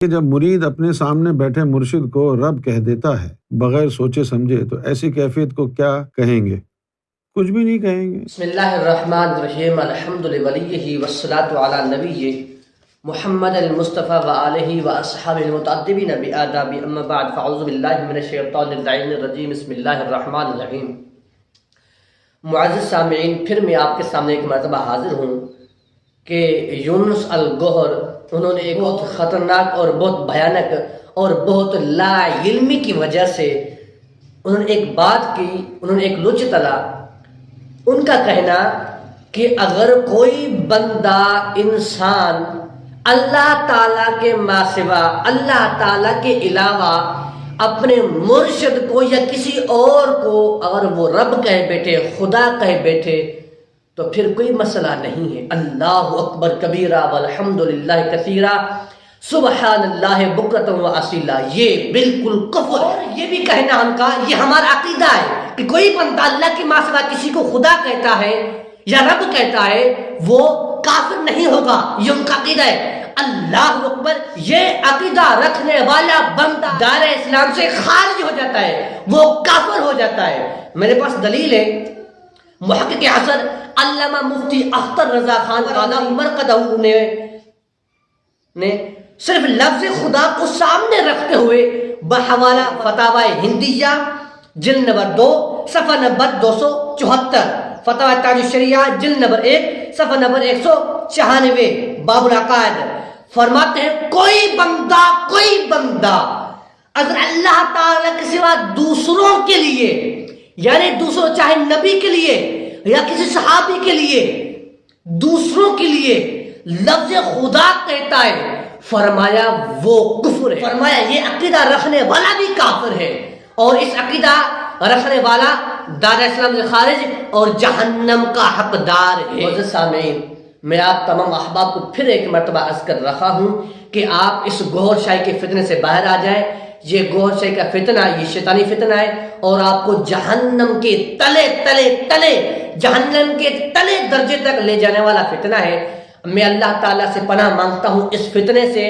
کہ جب مرید اپنے سامنے بیٹھے مرشد کو رب کہہ دیتا ہے بغیر سوچے سمجھے تو ایسی کیفیت کو کیا کہیں گے؟ کچھ بھی نہیں کہیں گے۔ بسم اللہ الرحمن الرحیم الحمد لولیہ والصلاة علی نبی محمد المصطفیٰ وآلہ واصحابہ المتعدبین بآداب اما بعد فاعوذ باللہ من الشیطان اللعین الرجیم بسم اللہ الرحمن الرحیم۔ معزز سامعین، پھر میں آپ کے سامنے ایک مرتبہ حاضر ہوں کہ یونس الگوہر انہوں نے ایک بہت خطرناک اور بہت بھیانک اور بہت لا علمی کی وجہ سے انہوں نے ایک بات کی، انہوں نے ایک لچ تلا۔ ان کا کہنا کہ اگر کوئی بندہ انسان اللہ تعالیٰ کے ما سوا، اللہ تعالیٰ کے علاوہ اپنے مرشد کو یا کسی اور کو اگر وہ رب کہہ بیٹھے، خدا کہہ بیٹھے، تو پھر کوئی مسئلہ نہیں ہے۔ اللہ اکبر کبیرہ والحمد للہ کثیرہ سبحان اللہ بکرۃ و اصیلا، یہ بالکل کفر ہے۔ یہ بھی کہنا ان کا، یہ ہمارا عقیدہ ہے کہ کوئی بندہ اللہ کے ما سوا کسی کو خدا کہتا ہے یا رب کہتا ہے وہ کافر نہیں ہوگا، یہ ان کا عقیدہ ہے۔ اللہ اکبر، یہ عقیدہ رکھنے والا بندہ دائرہ اسلام سے خارج ہو جاتا ہے، وہ کافر ہو جاتا ہے۔ میرے پاس دلیل ہے، محقق عصر علامہ مفتی اختر رضا خان قاضی مرقدہ نے صرف لفظ خدا کو سامنے رکھتے ہوئے بحوالہ فتاوی ہندیہ جلد نمبر 2 صفحہ نمبر 274، فتاوی تاج الشریعہ جلد نمبر 1 صفحہ نمبر 196، باب العقائد فرماتے ہیں کوئی بندہ اگر اللہ تعالیٰ کے سوا دوسروں کے لیے، یعنی دوسروں چاہے نبی کے لیے یا کسی صحابی کے لیے، دوسروں کے لیے لفظ خدا کہتا ہے، فرمایا وہ کفر ہے، فرمایا یہ عقیدہ رکھنے والا بھی کافر ہے، اور اس عقیدہ رکھنے والا دائرہ اسلام سے خارج اور جہنم کا حقدار ہے۔ معزز سامعین، میں آپ تمام احباب کو پھر ایک مرتبہ عرض کر رہا ہوں کہ آپ اس گوھر شاہی کے فتنے سے باہر آ جائیں۔ یہ گوھر شاہی کا فتنہ یہ شیطانی فتنہ ہے، اور آپ کو جہنم کے تلے جہنم کے تلے درجے تک لے جانے والا فتنہ ہے۔ میں اللہ تعالیٰ سے پناہ مانگتا ہوں اس فتنے سے۔